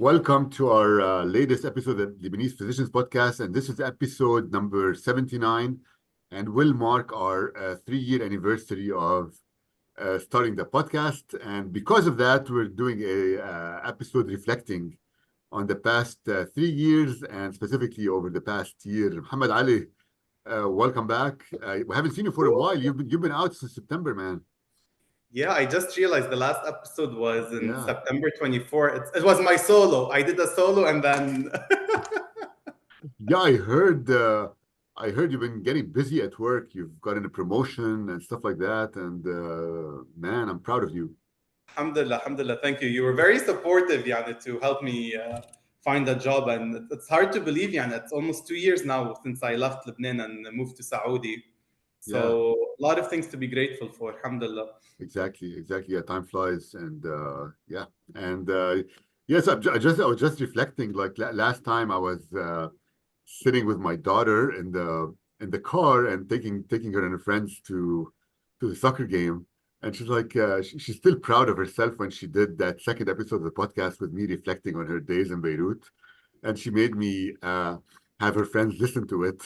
Welcome to our latest episode of the Lebanese Physicians Podcast, and this is episode number 79, and will mark our 3-year anniversary of starting the podcast. And because of that, we're doing a episode reflecting on the past 3 years, and specifically over the past year. Muhammad Ali, welcome back. We haven't seen you for a while. You've been out since September, man. Yeah, I just realized the last episode was in Yeah. September 24th. It was my solo. I did a solo and then Yeah, I heard you've been getting busy at work. You've gotten a promotion and stuff like that. And man, I'm proud of you. alhamdulillah, alhamdulillah. Thank you. You were very supportive, Yani, to help me find a job. And it's hard to believe, Yani. It's almost 2 years now since I left Lebanon and moved to Saudi. Yeah, So a lot of things to be grateful for, alhamdulillah. exactly. Yeah, time flies, and yeah, and yes, I was just reflecting. Like last time, I was sitting with my daughter in the car and taking her and her friends to the soccer game. And she's like, she's still proud of herself when she did that second episode of the podcast with me reflecting on her days in Beirut. And she made me have her friends listen to it.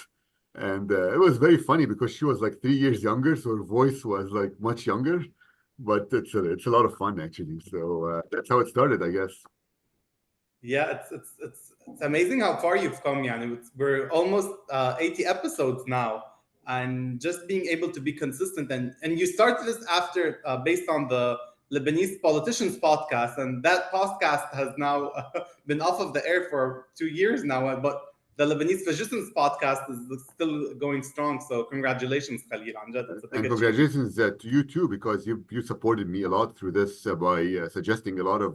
And it was very funny because she was like 3 years younger, so her voice was like much younger. But it's a lot of fun actually. So that's how it started, I guess. Yeah, it's amazing how far you've come, Yani. We're almost 80 episodes now, and just being able to be consistent. And you started this after based on the Lebanese Politicians Podcast, and that podcast has now been off of the air for 2 years now. But the Lebanese Physicians Podcast is still going strong. So congratulations, Khalil. Amjad, it's a big And achievement. congratulations to you too, because you supported me a lot through this by suggesting a lot of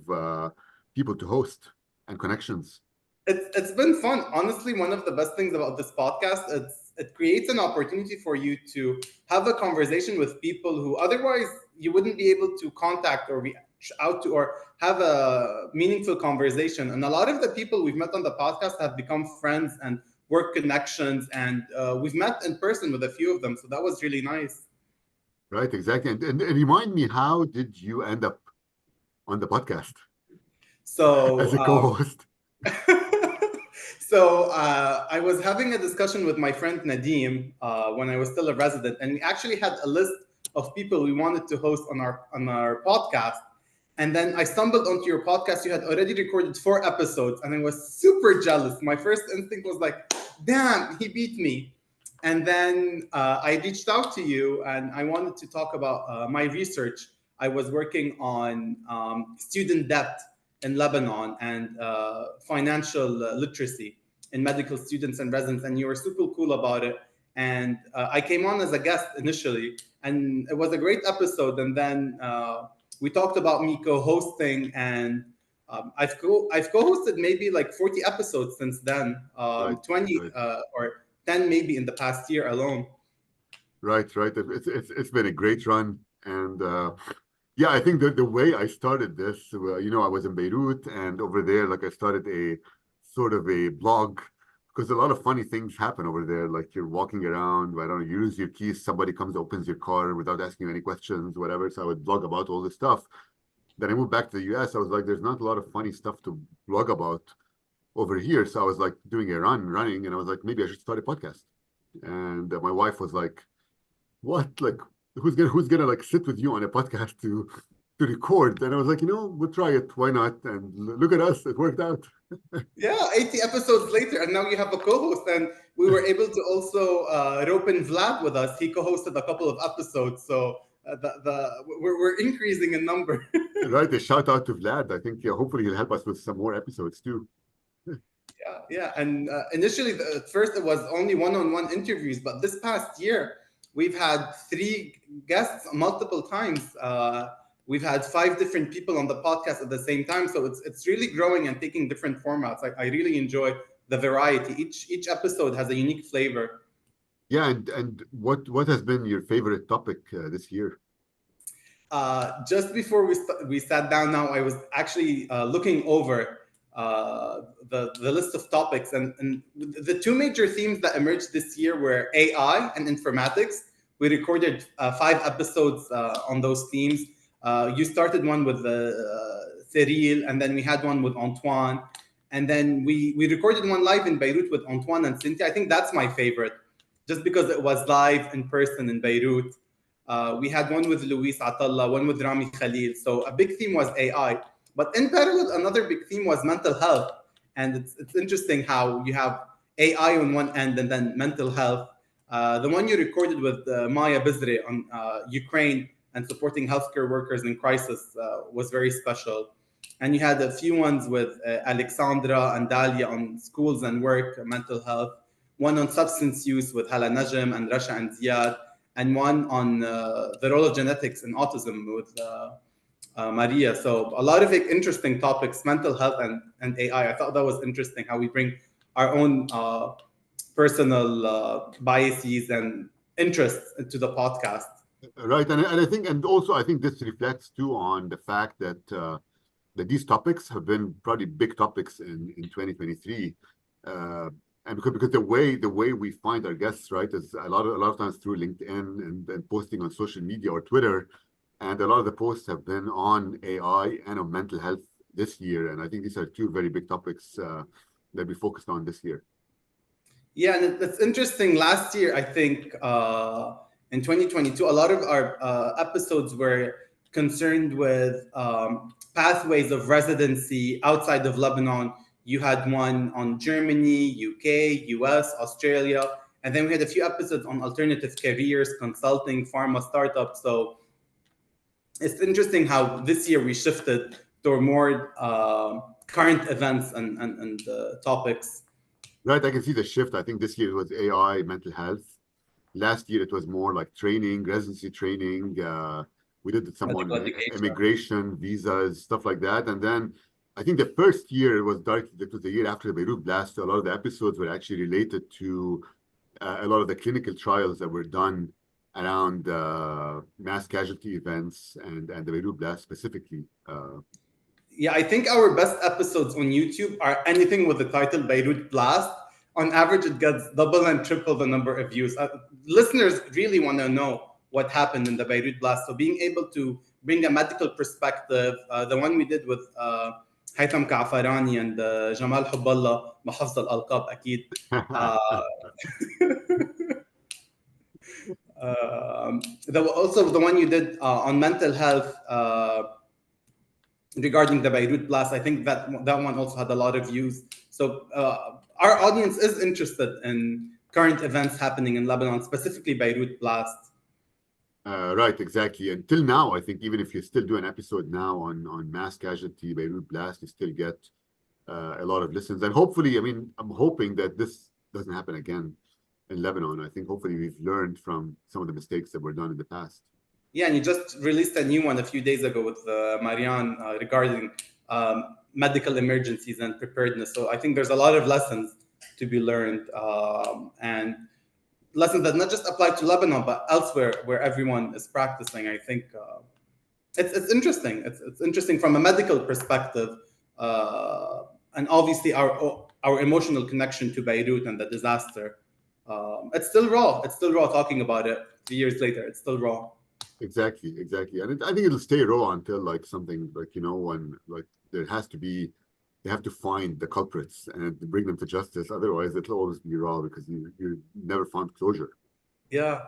people to host and connections. It's been fun. Honestly, one of the best things about this podcast, it creates an opportunity for you to have a conversation with people who otherwise you wouldn't be able to contact or reach out to or have a meaningful conversation. And a lot of the people we've met on the podcast have become friends and work connections, and we've met in person with a few of them. So that was really nice. Right, exactly. And remind me, how did you end up on the podcast as So a co-host? I was having a discussion with my friend Nadeem when I was still a resident, and we actually had a list of people we wanted to host on our podcast. And then I stumbled onto your podcast. You had already recorded 4 episodes, and I was super jealous. My first instinct was like, "Damn, he beat me." And then I reached out to you, and I wanted to talk about my research. I was working on student debt in Lebanon and financial literacy in medical students and residents, and you were super cool about it. And I came on as a guest initially, and it was a great episode. And then we talked about me co-hosting, and I've co-hosted maybe like 40 episodes since then, Right, 20 right, or 10 maybe in the past year alone. right. It's been a great run, and yeah, I think the way I started this, I was in Beirut, and over there, like I started a sort of a blog because a lot of funny things happen over there. Like you're walking around, I don't know, you lose your keys, somebody comes, opens your car without asking you any questions, whatever. So I would blog about all this stuff. Then I moved back to the US. I was like, there's not a lot of funny stuff to blog about over here. So I was like doing a running, and I was like, maybe I should start a podcast. And my wife was like, what? Like, who's gonna like sit with you on a podcast to record? And I was like, we'll try it. Why not? And look at us, it worked out. Yeah, 80 episodes later, and now you have a co-host, and we were able to also rope in Vlad with us. He co-hosted a couple of episodes, so we're increasing in number. Right. A shout out to Vlad. I think hopefully he'll help us with some more episodes too. Yeah. And initially, at first, it was only one-on-one interviews, but this past year, we've had 3 guests multiple times. We've had 5 different people on the podcast at the same time, so it's really growing and taking different formats. I really enjoy the variety. Each episode has a unique flavor. Yeah, and what has been your favorite topic this year? Just before we sat down, now I was actually looking over the list of topics, and the 2 major themes that emerged this year were AI and informatics. We recorded 5 episodes on those themes. You started one with Cyril, and then we had one with Antoine. And then we recorded one live in Beirut with Antoine and Cynthia. I think that's my favorite, just because it was live in person in Beirut. We had one with Luis Atallah, one with Rami Khalil. So a big theme was AI. But in parallel, another big theme was mental health. And it's interesting how you have AI on one end and then mental health. The one you recorded with Maya Bizre on Ukraine and supporting healthcare workers in crisis was very special. And you had a few ones with Alexandra and Dalia on schools and work, mental health. One on substance use with Hala Najm and Rasha and Ziad. And one on the role of genetics in autism with Maria. So a lot of interesting topics, mental health and AI. I thought that was interesting how we bring our own personal biases and interests into the podcast. Right, and I think, and also I think this reflects too on the fact that that these topics have been probably big topics in 2023, and because the way we find our guests, right, is a lot of times through LinkedIn and posting on social media or Twitter, and a lot of the posts have been on AI and on mental health this year, and I think these are two very big topics that we focused on this year. Yeah, and it's interesting. Last year, I think in 2022, a lot of our episodes were concerned with pathways of residency outside of Lebanon. You had one on Germany, UK, US, Australia, and then we had a few episodes on alternative careers, consulting, pharma, startups. So it's interesting how this year we shifted to more current events and topics. Right, I can see the shift. I think this year it was AI, mental health. Last year it was more like training, residency training. We did some on immigration, visas, stuff like that. And then I think the first year it was the year after the Beirut blast. A lot of the episodes were actually related to a lot of the clinical trials that were done around mass casualty events and the Beirut blast specifically. Yeah, I think our best episodes on YouTube are anything with the title Beirut Blast. On average, it gets double and triple the number of views. Listeners really want to know what happened in the Beirut Blast. So being able to bring a medical perspective, the one we did with Haytham Kaafarani and Jamal Hoballah, محافظ الألقاب أكيد. Also the one you did on mental health regarding the Beirut blast, I think that one also had a lot of views. So our audience is interested in current events happening in Lebanon, specifically Beirut blast. Right, exactly. Until now, I think even if you still do an episode now on mass casualty, Beirut blast, you still get a lot of listens. And hopefully, I mean, I'm hoping that this doesn't happen again in Lebanon. I think hopefully we've learned from some of the mistakes that were done in the past. Yeah, and you just released a new one a few days ago with Marianne regarding medical emergencies and preparedness. So I think there's a lot of lessons to be learned and lessons that not just apply to Lebanon, but elsewhere where everyone is practicing. I think it's interesting. It's interesting from a medical perspective. And obviously our emotional connection to Beirut and the disaster. It's still raw. It's still raw talking about it 3 years later. It's still raw. Exactly. And I think it'll stay raw until like something like, when like they have to find the culprits and bring them to justice. Otherwise, it'll always be raw because you never found closure. Yeah.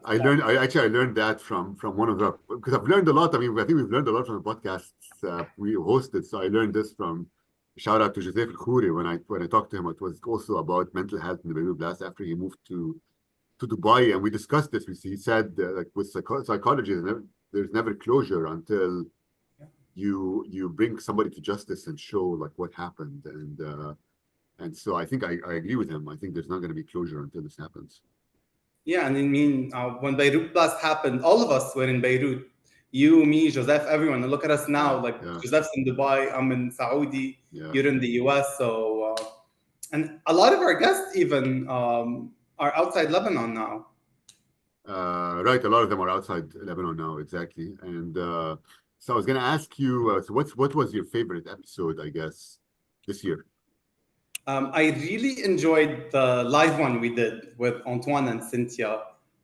I learned that from one of the, because I've learned a lot. I mean, I think we've learned a lot from the podcasts we hosted. So I learned this from, shout out to Joseph Al-Khouri when I talked to him. It was also about mental health in the Beirut blast after he moved to Dubai, and we discussed this. He said like with psychology, there's never closure until you bring somebody to justice and show like what happened, and so I think I agree with him. I think there's not going to be closure until this happens. Yeah, and I mean, when Beirut blast happened, all of us were in Beirut. You, me, Joseph, everyone. And look at us now. Like Joseph's in Dubai, I'm in Saudi. You're in the US. So, and a lot of our guests even are outside Lebanon now. Right, a lot of them are outside Lebanon now, exactly. And so I was going to ask you, so what was your favorite episode, I guess, this year? I really enjoyed the live one we did with Antoine and Cynthia.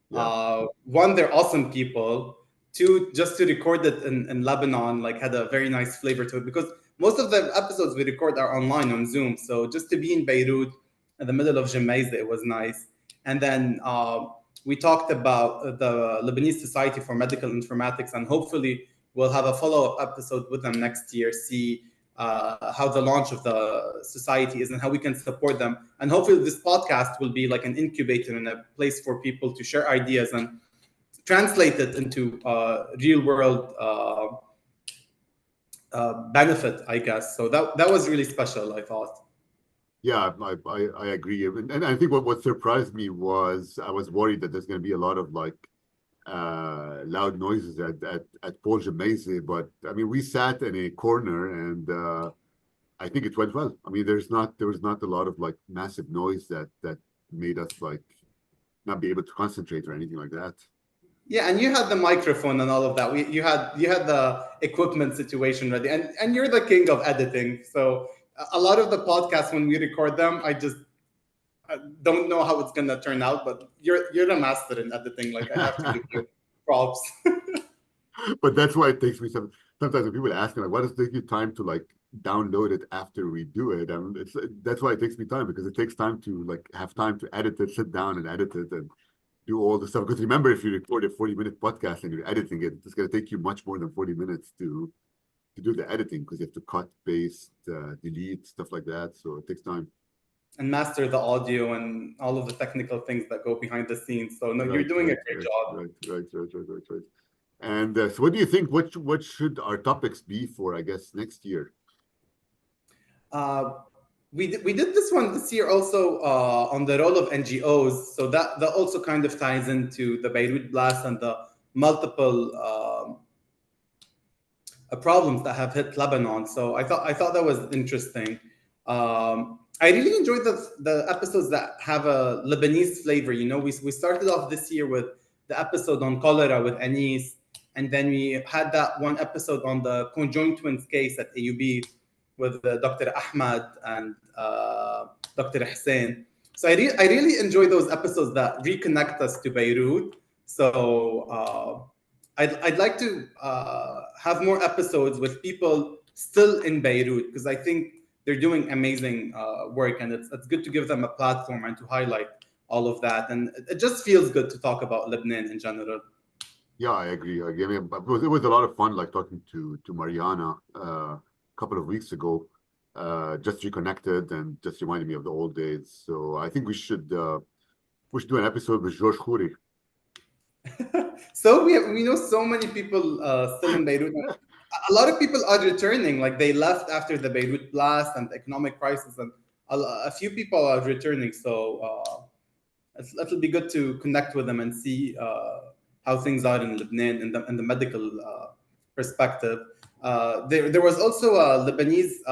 One, they're awesome people. Two, just to record it in Lebanon, like had a very nice flavor to it, because most of the episodes we record are online on Zoom. So just to be in Beirut in the middle of Gemmayzeh, it was nice. And then we talked about the Lebanese Society for Medical Informatics, and hopefully we'll have a follow-up episode with them next year, see how the launch of the society is and how we can support them. And hopefully this podcast will be like an incubator and a place for people to share ideas and translate it into real world benefit, I guess. So that was really special, I thought. Yeah, I agree. And I think what surprised me was I was worried that there's going to be a lot of like loud noises at Paul Gemmayzeh, but I mean, we sat in a corner and I think it went well. I mean, there was not a lot of like massive noise that made us like not be able to concentrate or anything like that. Yeah, and you had the microphone and all of that. You had the equipment situation ready, and you're the king of editing. So a lot of the podcasts when we record them, I don't know how it's gonna turn out, but you're the master in editing. Like I have to give you props. But that's why it takes me sometimes when people ask me like, why does it take you time to like download it after we do it? And that's why it takes me time, because it takes time to like have time to edit it, sit down and edit it and do all the stuff. Because remember, if you record a 40-minute podcast and you're editing it, it's going to take you much more than 40 minutes to do the editing, because you have to cut, paste, delete, stuff like that. So it takes time. And master the audio and all of the technical things that go behind the scenes. So no, you're doing a great job. Right. And so what do you think? What should our topics be for, I guess, next year? We did this one this year also on the role of NGOs. So that also kind of ties into the Beirut blast and the multiple problems that have hit Lebanon. So I thought that was interesting. I really enjoyed the episodes that have a Lebanese flavor. You know, we started off this year with the episode on cholera with Anis, and then we had that one episode on the conjoined twins case at AUB with Dr. Ahmad and Dr. Hussein. So I really enjoy those episodes that reconnect us to Beirut. So I'd like to have more episodes with people still in Beirut, because I think they're doing amazing work, and it's good to give them a platform and to highlight all of that. And it just feels good to talk about Lebanon in general. Yeah, I agree. I mean, it was a lot of fun, like talking to Mariana a couple of weeks ago. Just reconnected and just reminded me of the old days. So I think we should do an episode with George Khoury. So we know so many people still in Beirut. A lot of people are returning. Like they left after the Beirut blast and the economic crisis, and a few people are returning. So it'll be good to connect with them and see how things are in Lebanon in the medical perspective. There was also a Lebanese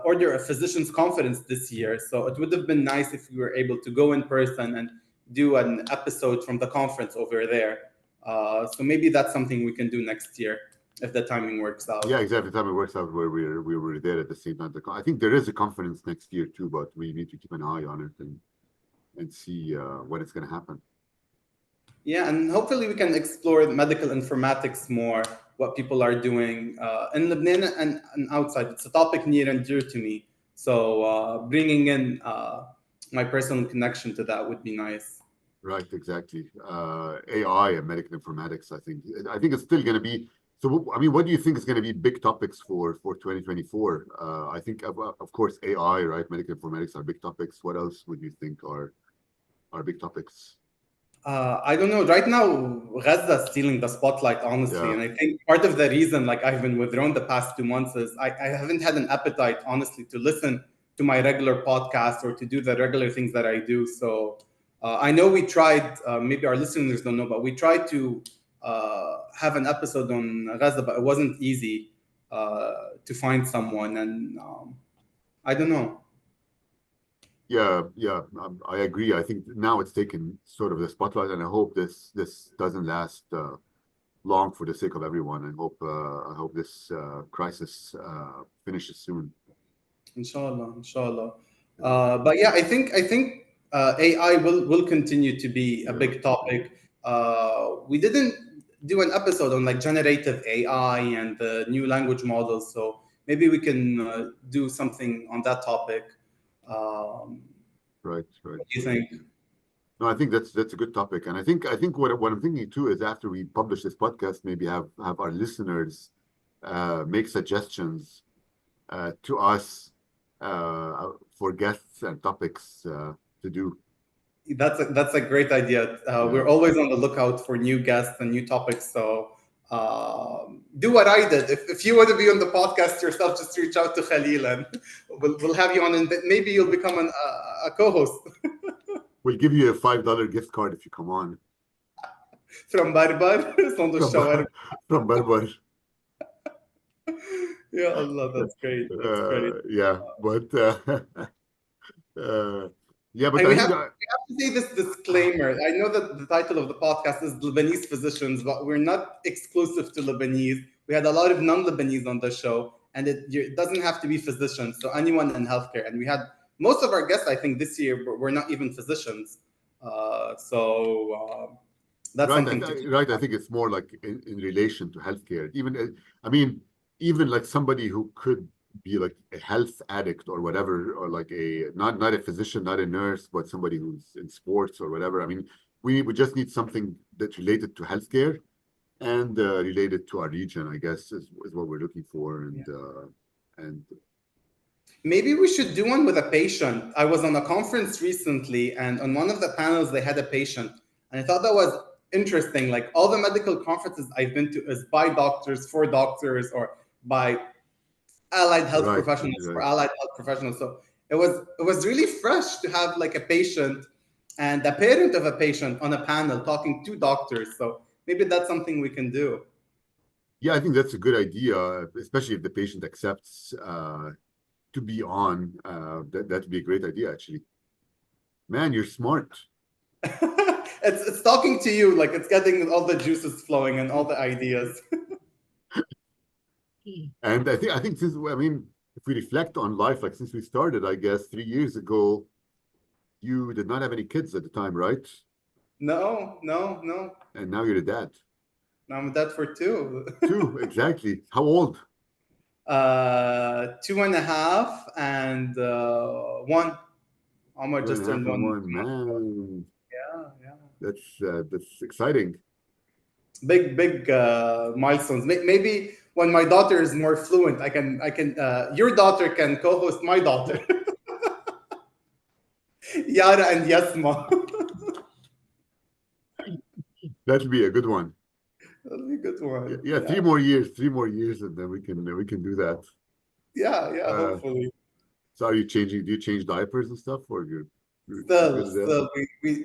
Order of Physicians conference this year, so it would have been nice if we were able to go in person and do an episode from the conference over there. So maybe that's something we can do next year if the timing works out. Yeah, exactly. The timing works out where we were there at the same time. I think there is a conference next year too, but we need to keep an eye on it and see when it's going to happen. Yeah, and hopefully we can explore medical informatics more, what people are doing in Lebanon and outside. It's a topic near and dear to me. So bringing in my personal connection to that would be nice. Right, exactly. AI and medical informatics, I think it's still going to be. So, I mean, what do you think is going to be big topics for 2024? I think, of course, AI, right? Medical informatics are big topics. What else would you think are big topics? I don't know. Right now, Gaza is stealing the spotlight, honestly. Yeah. And I think part of the reason, like I've been withdrawn the past 2 months, is I haven't had an appetite, honestly, to listen to my regular podcast or to do the regular things that I do. So I know we tried, maybe our listeners don't know, but we tried to have an episode on Gaza, but it wasn't easy to find someone. And I don't know. Yeah, I agree. I think now it's taken sort of the spotlight, and I hope this doesn't last long for the sake of everyone. And I hope this crisis finishes soon. Inshallah. But yeah, I think AI will continue to be a big topic. We didn't do an episode on like generative AI and the new language models. So maybe we can do something on that topic. Right, right. What do you think? No, I think that's a good topic, and I think what I'm thinking too is after we publish this podcast, maybe have our listeners make suggestions to us for guests and topics to do. That's a great idea. Yeah, We're always on the lookout for new guests and new topics. So do what I did. If you want to be on the podcast yourself, just reach out to Khalil and we'll have you on, and maybe you'll become a co-host we'll give you a $5 gift card if you come on from Barbar, Sandwich from Shawarma. from Berber. Yeah, Allah, that's great. That's great. Yeah, but uh, yeah, but And I think we have to say this disclaimer. I know that the title of the podcast is Lebanese Physicians, but we're not exclusive to Lebanese. We had a lot of non-Lebanese on the show, and it doesn't have to be physicians. So anyone in healthcare, and we had most of our guests, I think, this year were not even physicians. That's right, something to keep. right. I think it's more like in relation to healthcare. Even, I mean, even like somebody who could be like a health addict or whatever, or like a not a physician, not a nurse, but somebody who's in sports or whatever. I mean, we just need something that's related to healthcare and related to our region, I guess, is what we're looking for. And Maybe we should do one with a patient. I was on a conference recently, and on one of the panels, they had a patient. And I thought that was interesting. Like all the medical conferences I've been to is by doctors, for doctors, or by allied health right, professionals for right. allied health professionals. So it was really fresh to have like a patient and a parent of a patient on a panel talking to doctors. So maybe that's something we can do. Yeah, I think that's a good idea, especially if the patient accepts to be on. That'd be a great idea, actually. Man, you're smart. It's talking to you, like it's getting all the juices flowing and all the ideas. And I think since I mean, if we reflect on life, like since we started, I guess 3 years ago, you did not have any kids at the time, right? No, no, no. And now you're a dad. Now I'm dead for two. Two, exactly. How old? 2.5 and one. Omar Two and just a half turned and one. one. Man, Yeah, yeah. that's exciting. Big milestones. Maybe when my daughter is more fluent, I can your daughter can co-host my daughter. Yara and Yasma. That'll be a good one. That'll be a good one. Yeah, Yeah, 3 more years, and then we can do that. yeah, Uh, hopefully. so are you changing? Do you change diapers and stuff, or you're Still, good there? still,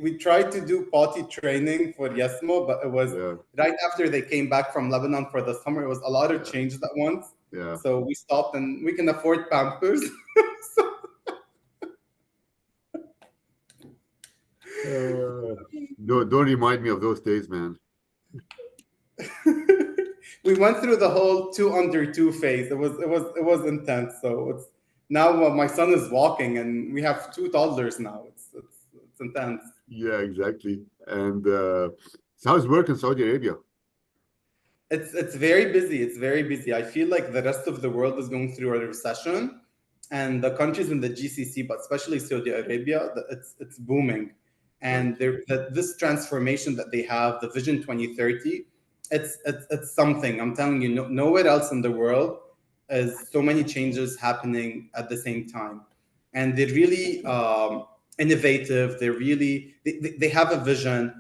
we tried to do potty training for Yasmo, but it was Yeah, right after they came back from Lebanon for the summer. It was a lot of yeah, changes at once. yeah. So we stopped, and we can afford Pampers. So- Don't remind me of those days, man. we went through the whole 2 under 2 phase. It was intense. So it's now my son is walking, and we have two toddlers now. It's intense. Yeah, exactly. And so how's work in Saudi Arabia? It's very busy. It's very busy. I feel like the rest of the world is going through a recession, and the countries in the GCC, but especially Saudi Arabia, it's booming. Right, And this transformation that they have, the Vision 2030, it's something. I'm telling you, nowhere else in the world is so many changes happening at the same time, and they're really innovative. They have a vision.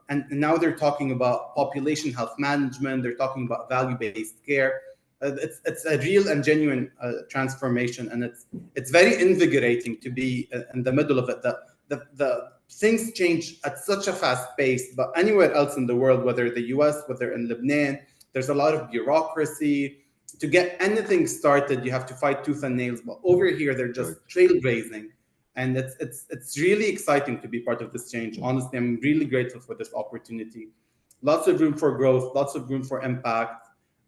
And now they're talking about population health management. They're talking about value-based care. It's a real and genuine transformation, and it's very invigorating to be in the middle of it. The things change at such a fast pace, but anywhere else in the world, whether the US, whether in Lebanon, there's a lot of bureaucracy. To get anything started, you have to fight tooth and nails. But over here, they're just right. trailblazing, and it's really exciting to be part of this change. Honestly, I'm really grateful for this opportunity. Lots of room for growth, lots of room for impact,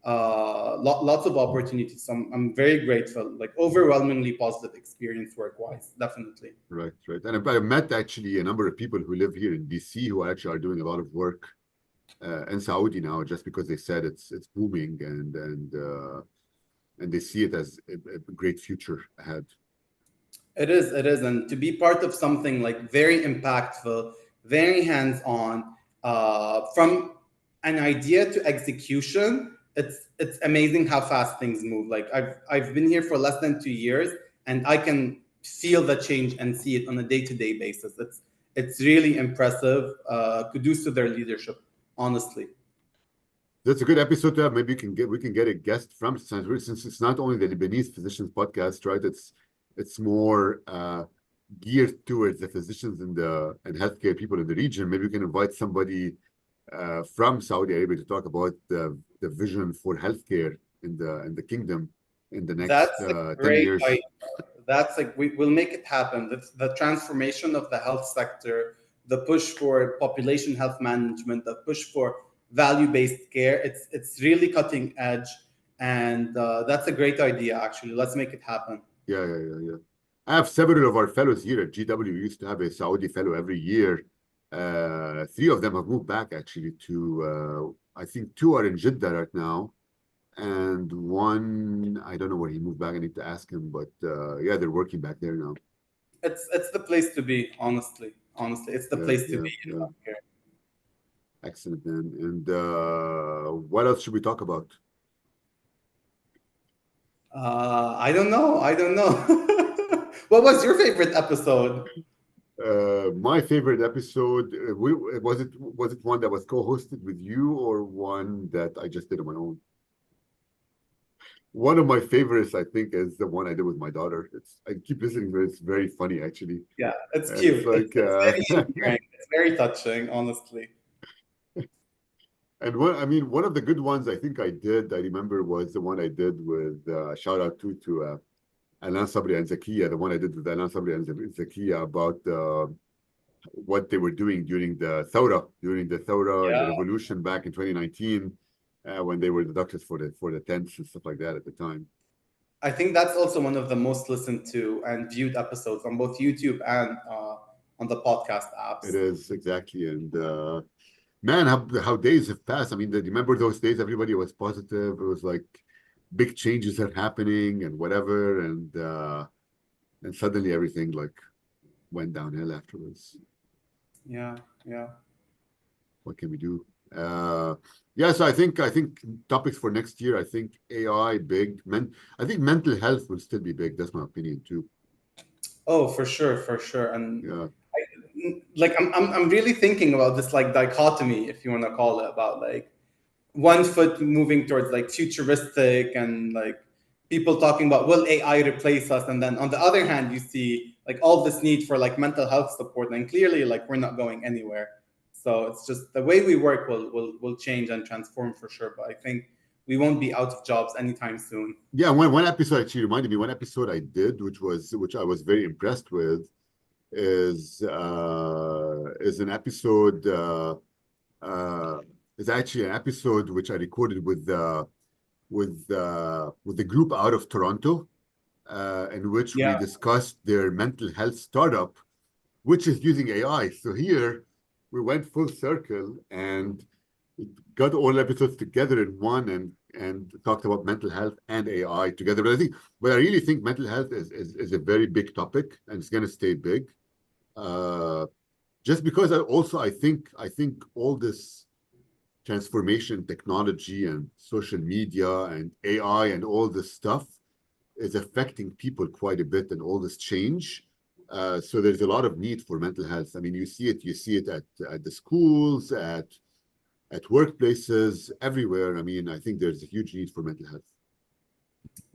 lots of opportunities. So I'm very grateful, like overwhelmingly positive experience work-wise, definitely. Right. And I met actually a number of people who live here in DC who actually are doing a lot of work in Saudi now, just because they said it's booming and they see it as a great future ahead. It is, and to be part of something like very impactful, very hands-on, from an idea to execution. It's amazing how fast things move. Like I've been here for less than 2 years, and I can feel the change and see it on a day-to-day basis. It's really impressive. Kudos to their leadership, honestly. That's a good episode to have. Maybe we can get a guest from since it's not only the Lebanese Physicians Podcast, right? It's more geared towards the physicians and healthcare people in the region. Maybe we can invite somebody from Saudi Arabia to talk about the vision for healthcare in the kingdom in the next That's a 10 great years. idea. That's like we'll make it happen. The transformation of the health sector, the push for population health management, the push for value-based care. It's really cutting edge, and that's a great idea. Actually, let's make it happen. Yeah. I have several of our fellows here at GW. We used to have a Saudi fellow every year. Three of them have moved back actually to, I think two are in Jeddah right now. And one, I don't know where he moved back. I need to ask him, but yeah, they're working back there now. It's the place to be. Honestly, it's the place to be in Yeah. healthcare. Excellent, man. And what else should we talk about? I don't know. I don't know. What was your favorite episode? My favorite episode, was it one that was co-hosted with you or one that I just did on my own? One of my favorites, I think, is the one I did with my daughter. I keep listening to it. It's very funny, actually. Yeah, it's And cute. it's like, It's very endearing. It's very touching, honestly. and one of the good ones I think I remember was the one I did with shout out to Alain, Sabri, and Zakia, the one I did with Alain, Sabri, and Zakia about what they were doing during the Thawra, the Yeah, revolution back in 2019, when they were the doctors for the tents and stuff like that at the time. I think that's also one of the most listened to and viewed episodes on both YouTube and on the podcast It apps. is exactly, and man, how days have passed. I mean, do you remember those days? Everybody was positive. It was like big changes are happening and whatever, and suddenly everything like went downhill afterwards. Yeah, yeah. What can we do? Yeah, so I think topics for next year. I think AI big. I think mental health will still be big. That's my opinion too. Oh, for sure, for sure. And Yeah, like I'm really thinking about this like dichotomy, if you want to call it, about like one foot moving towards like futuristic and like people talking about will AI replace us, and then on the other hand you see like all this need for like mental health support, and clearly like we're not going anywhere. So it's just the way we work will change and transform for sure. But I think we won't be out of jobs anytime soon. yeah. One episode actually reminded me. One episode I did, which I was very impressed with, is an episode. Uh, is actually an episode which I recorded with the group out of Toronto, in which we Yeah, discussed their mental health startup, which is using AI. So here we went full circle and got all episodes together in one and talked about mental health and AI together. But I really think mental health is a very big topic and it's going to stay big. Uh, just because I think all this transformation, technology, and social media and AI and all this stuff is affecting people quite a bit, and all this change. So there's a lot of need for mental health. I mean, you see it at the schools, at workplaces, everywhere. I mean, I think there's a huge need for mental health.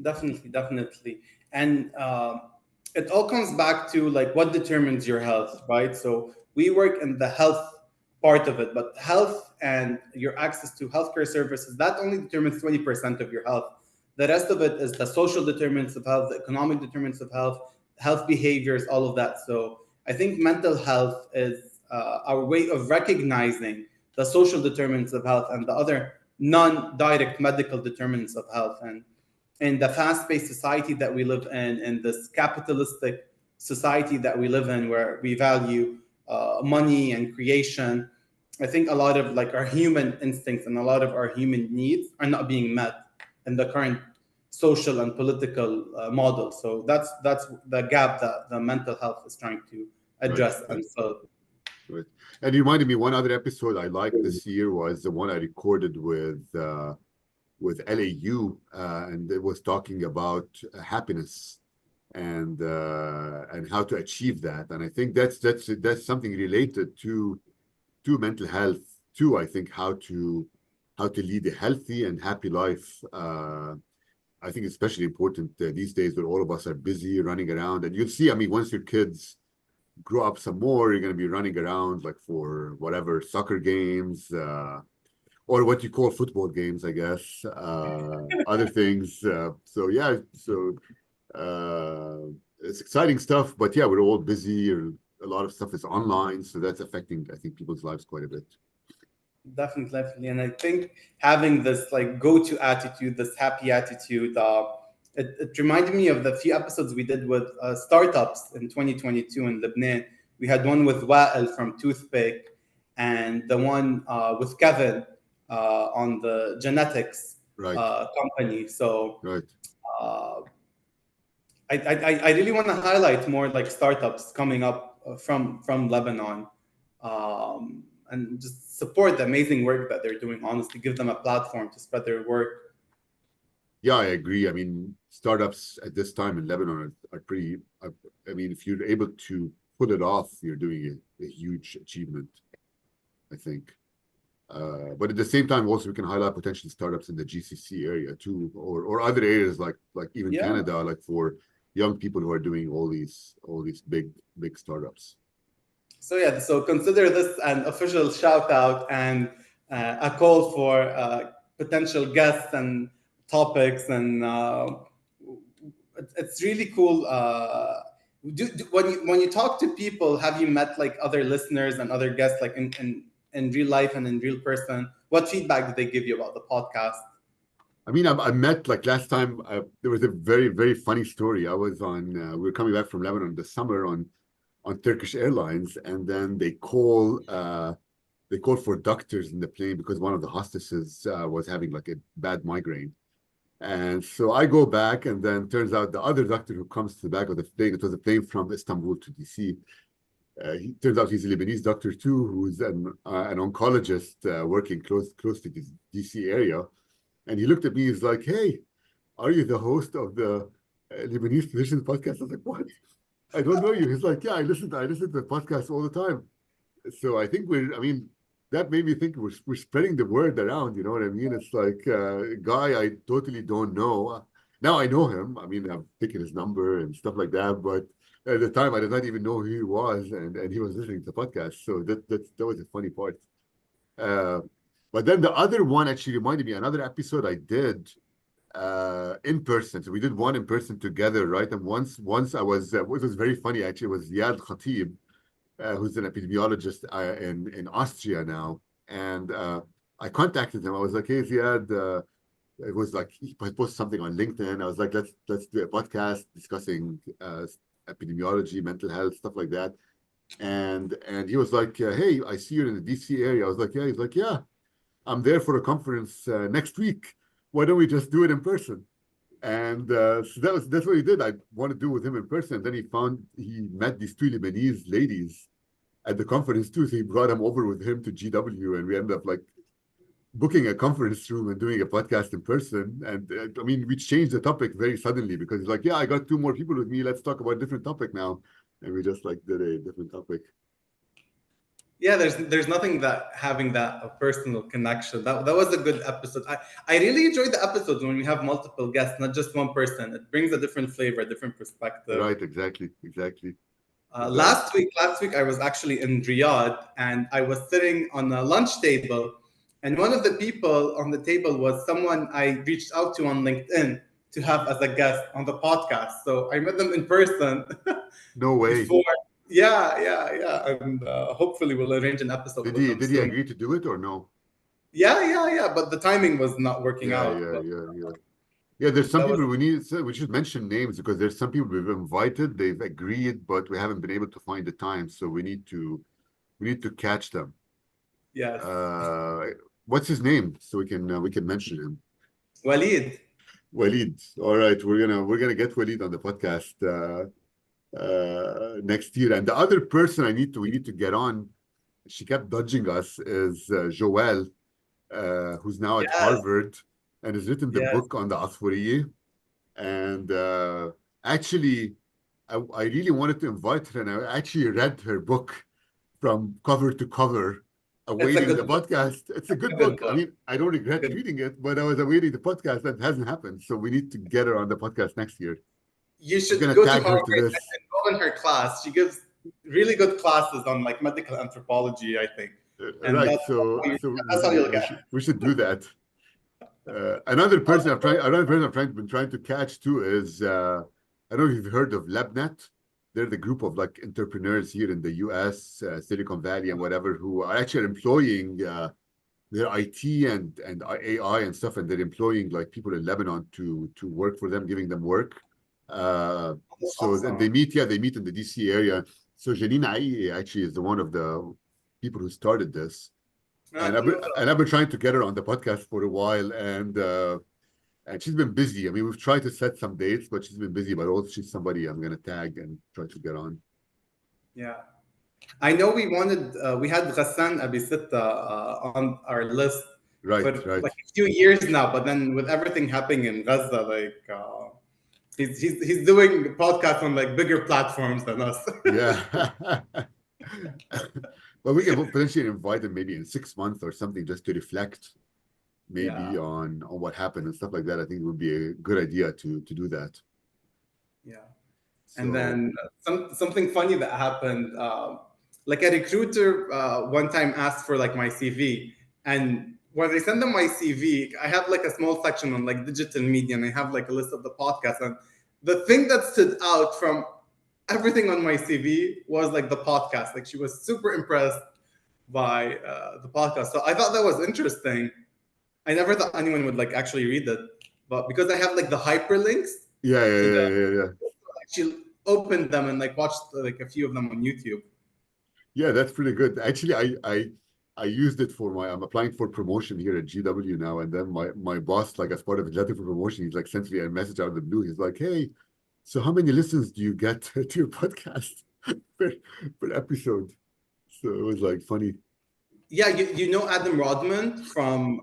definitely, definitely. And it all comes back to like what determines your health, right? So we work in the health part of it, but health and your access to healthcare services, that only determines 20% of your health. The rest of it is the social determinants of health, the economic determinants of health, health behaviors, all of that. So I think mental health is our way of recognizing the social determinants of health and the other non-direct medical determinants of health. And in the fast-paced society that we live in this capitalistic society that we live in, where we value money and creation, I think a lot of like our human instincts and a lot of our human needs are not being met in the current social and political model. So that's the gap that the mental health is trying to Right, address right, and fill. right. And you reminded me, one other episode I liked this year was the one I recorded with LAU, and it was talking about happiness and how to achieve that. And I think that's something related to mental health too. I think how to lead a healthy and happy life. I think it's especially important these days where all of us are busy running around. And you'll see, I mean, once your kids grow up some more, you're going to be running around like for whatever soccer games, or what you call football games, I guess, other things. So yeah, so it's exciting stuff, but yeah, we're all busy, or a lot of stuff is online, so that's affecting, I think, people's lives quite a bit. Definitely, definitely. And I think having this like go-to attitude, this happy attitude, it reminded me of the few episodes we did with startups in 2022 in Lebanon. We had one with Wa'el from Toothpick and the one with Kevin on the genetics Right, company. So right. uh, I really want to highlight more like startups coming up from Lebanon, and just support the amazing work that they're doing. Honestly, give them a platform to spread their work. Yeah, I agree. I mean, startups at this time in Lebanon are pretty. I mean, if you're able to pull it off, you're doing a huge achievement, I think. But at the same time, also we can highlight potential startups in the GCC area too, or other areas like even Yeah. Canada, like for young people who are doing all these big startups. So yeah. So consider this an official shout out and a call for potential guests and topics, and it's really cool. When you talk to people, have you met like other listeners and other guests like in real life and in real person? What feedback did they give you about the podcast? I mean, I met like last time. There was a very funny story. I was on. We were coming back from Lebanon in the summer on Turkish Airlines, and then they call for doctors in the plane because one of the hostesses was having like a bad migraine. And so I go back, and then turns out the other doctor who comes to the back of the plane, it was a plane from Istanbul to DC. He turns out he's a Lebanese doctor too, who's an oncologist working close to the DC area. And he looked at me, he's like, "Hey, are you the host of the Lebanese Physicians Podcast?" I was like, "What? I don't know you." He's like, "Yeah, I listen to the podcast all the time." So I think I mean, that made me think we're spreading the word around, you know what I mean? It's like a guy I totally don't know. Now I know him. I mean, I've taken his number and stuff like that, but at the time I did not even know who he was, and he was listening to the podcast. So that was a funny part. Uh, but then the other one actually reminded me another episode I did in person. So we did one in person together, right? And once I was it was very funny actually. It was Ziad Khatib, who's an epidemiologist in Austria now. And I contacted him. I was like, "Hey, Ziad," it was like he posted something on LinkedIn. I was like, "Let's do a podcast discussing epidemiology, mental health, stuff like that." And he was like, "Hey, I see you're in the DC area." I was like, "Yeah." He's like, "Yeah, I'm there for a conference next week. Why don't we just do it in person?" And so that's what he did. I wanted to do with him in person. And then he met these two Lebanese ladies at the conference too. So he brought them over with him to GW, and we ended up like booking a conference room and doing a podcast in person. And I mean, we changed the topic very suddenly because he's like, "Yeah, I got two more people with me. Let's talk about a different topic now." And we just like did a different topic. Yeah, there's nothing that having that a personal connection. That was a good episode. I really enjoyed the episodes when we have multiple guests, not just one person. It brings a different flavor, a different perspective. Right, exactly. It does. Last week, I was actually in Riyadh, and I was sitting on a lunch table, and one of the people on the table was someone I reached out to on LinkedIn to have as a guest on the podcast. So I met them in person No way. before. Yeah, and hopefully we'll arrange an episode Did with he them did he soon. agree to do it or no? Yeah. But the timing was not working Yeah, out. yeah, But yeah, yeah. Yeah, there's some that was people we should mention names because there's some people we've invited, they've agreed, but we haven't been able to find the time. So we need to catch them. Yes. Uh, what's his name? So we can mention him. Walid. Walid. All right, we're gonna get Walid on the podcast next year. And the other person we need to get on, she kept dodging us, is Joelle, who's now at Yes. Harvard and has written the Yes. book on the Asfuriye. And actually, I really wanted to invite her, and I actually read her book from cover to cover, It's a awaiting the good book. podcast. It's a good A good book. I book. mean, I don't regret Good. reading it, but I was awaiting the podcast. That hasn't happened. So we need to get her on the podcast next year. You I'm should gonna go to tag her Harvard to this. and enroll in her class. She gives really good classes on like medical anthropology, I think, and Right. So that's how you'll get. we should do that. Another person been trying to catch too is I don't know if you've heard of LabNet. They're the group of like entrepreneurs here in the US, Silicon Valley and whatever, who are actually employing their IT and AI and stuff, and they're employing like people in Lebanon to work for them, giving them work. That's So awesome. they meet in the DC area. So Jeanine Akiki actually is the one of the people who started this. No, I didn't know And that. I've been trying to get her on the podcast for a while, and she's been busy. I mean, we've tried to set some dates, but she's been busy. But also, she's somebody I'm gonna tag and try to get on. Yeah. I know we had Ghassan Abi Sitta on our list for Right, right. like a few years now, but then with everything happening in Gaza, like he's doing podcasts on like bigger platforms than us. Yeah. But we can potentially invite him maybe in 6 months or something just to reflect Yeah, maybe on what happened and stuff like that. I think it would be a good idea to do that. yeah. And So then something funny that happened, like a recruiter one time asked for like my CV, and when I send them my CV, I have like a small section on like digital media, and I have like a list of the podcasts. And the thing that stood out from everything on my CV was like the podcast. Like she was super impressed by the podcast, so I thought that was interesting. I never thought anyone would like actually read it, but because I have like the hyperlinks yeah, yeah, to the yeah, yeah, yeah. actually opened them and like watched like a few of them on YouTube. Yeah, that's pretty good. Actually, I used it for I'm applying for promotion here at GW now, and then my boss, like as part of his letter for promotion, he's like sent me a message out of the blue. He's like, "Hey, so how many listens do you get to your podcast per, per episode?" So it was like funny. Yeah, you know Adam Rodman from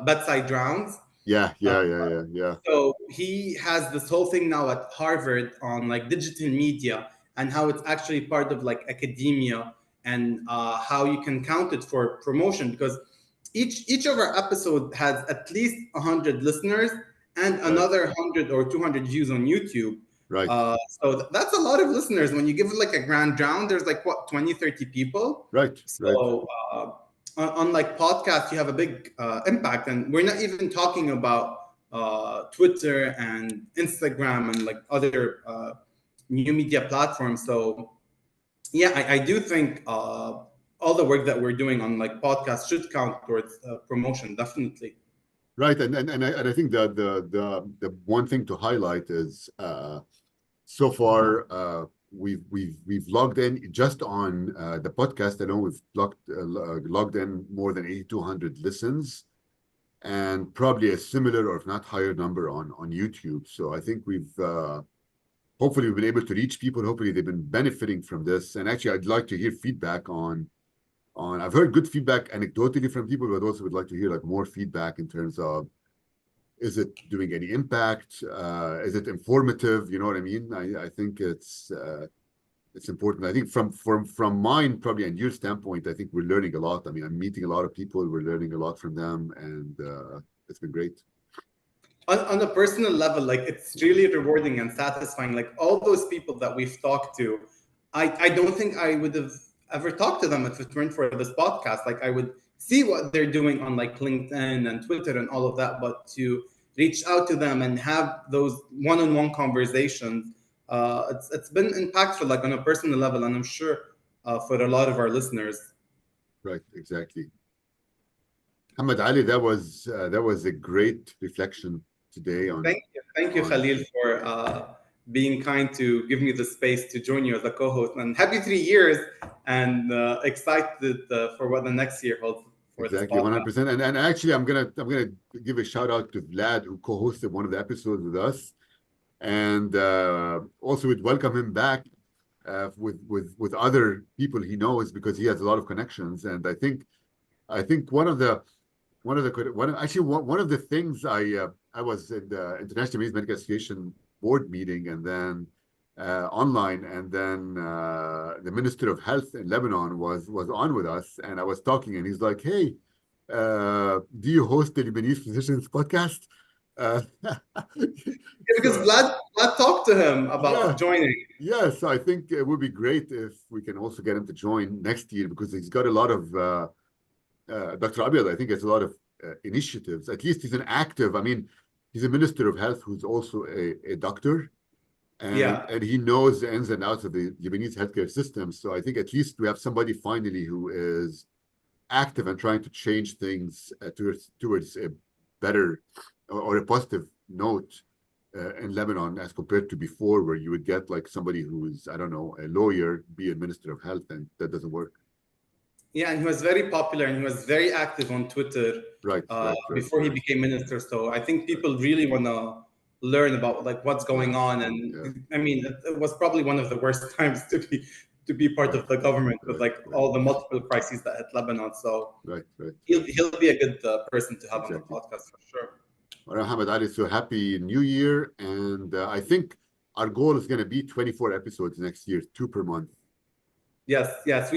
Bedside Rounds. Yeah, Uh, yeah, yeah, yeah, yeah. so he has this whole thing now at Harvard on like digital media and how it's actually part of like academia and how you can count it for promotion because each of our episode has at least 100 listeners and Right, another 100 or 200 views on YouTube. right, So that's a lot of listeners. When you give it like a grand round, there's like what 20, 30 people. right, right. So on like podcasts, you have a big impact, and we're not even talking about Twitter and Instagram and like other new media platforms. So yeah, I do think all the work that we're doing on like podcasts should count towards promotion, definitely. Right, and I think the one thing to highlight is so far we've logged in just on the podcast. I know we've logged in more than 8,200 listens, and probably a similar or if not higher number on YouTube. So I think hopefully we've been able to reach people. Hopefully they've been benefiting from this. And actually, I'd like to hear feedback on. I've heard good feedback anecdotally from people, but also would like to hear like more feedback in terms of, is it doing any impact? Is it informative? You know what I mean? I think it's important. I think from mine probably and your standpoint, I think we're learning a lot. I mean, I'm meeting a lot of people. We're learning a lot from them, and it's been great. On a personal level, like it's really rewarding and satisfying. Like all those people that we've talked to, I don't think I would have ever talked to them if it weren't for this podcast. Like I would see what they're doing on like LinkedIn and Twitter and all of that, but to reach out to them and have those one-on-one conversations, it's been impactful, like on a personal level, and I'm sure for a lot of our listeners. Right, exactly. Muhammad Ali, that was a great reflection today Thank you, on Khalil, for being kind to give me the space to join you as a co-host. And happy 3 years, and excited for what the next year holds for this Exactly, podcast. 100%. And actually, I'm gonna give a shout out to Vlad, who co-hosted one of the episodes with us, and also would welcome him back with other people he knows, because he has a lot of connections. And I think one of the things, I was in the International Women's Medical Association board meeting, and then online, and then the Minister of Health in Lebanon was on with us, and I was talking, and he's like, "Hey, do you host the Lebanese Physicians Podcast?" Because Vlad talked to him about joining. Yes, I think it would be great if we can also get him to join next year, because he's got a lot of Dr. Abiad, I think, has a lot of initiatives. At least he's an active. I mean, he's a Minister of Health who's also a doctor, and he knows the ins and outs of the Lebanese healthcare system. So I think at least we have somebody finally who is active and trying to change things towards a better or a positive note in Lebanon, as compared to before, where you would get like somebody who's, I don't know, a lawyer be a Minister of Health, and that doesn't work. Yeah, and he was very popular, and he was very active on Twitter right. before he became minister. So I think people really want to learn about like what's going on. And I mean, it was probably one of the worst times to be part of the government, with like all the multiple crises that hit Lebanon. So he'll be a good person to have on the podcast for sure. All right, MohammadAli, so happy New Year. And I think our goal is going to be 24 episodes next year, 2 per month. Yes.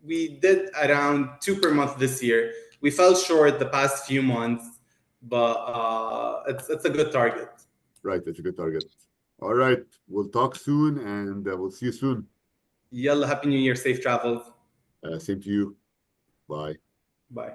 We did around 2 per month this year. We fell short the past few months, but it's a good target. Right, it's a good target. All right, we'll talk soon, and we'll see you soon. Yalla, happy New Year, safe travels. Same to you. Bye. Bye.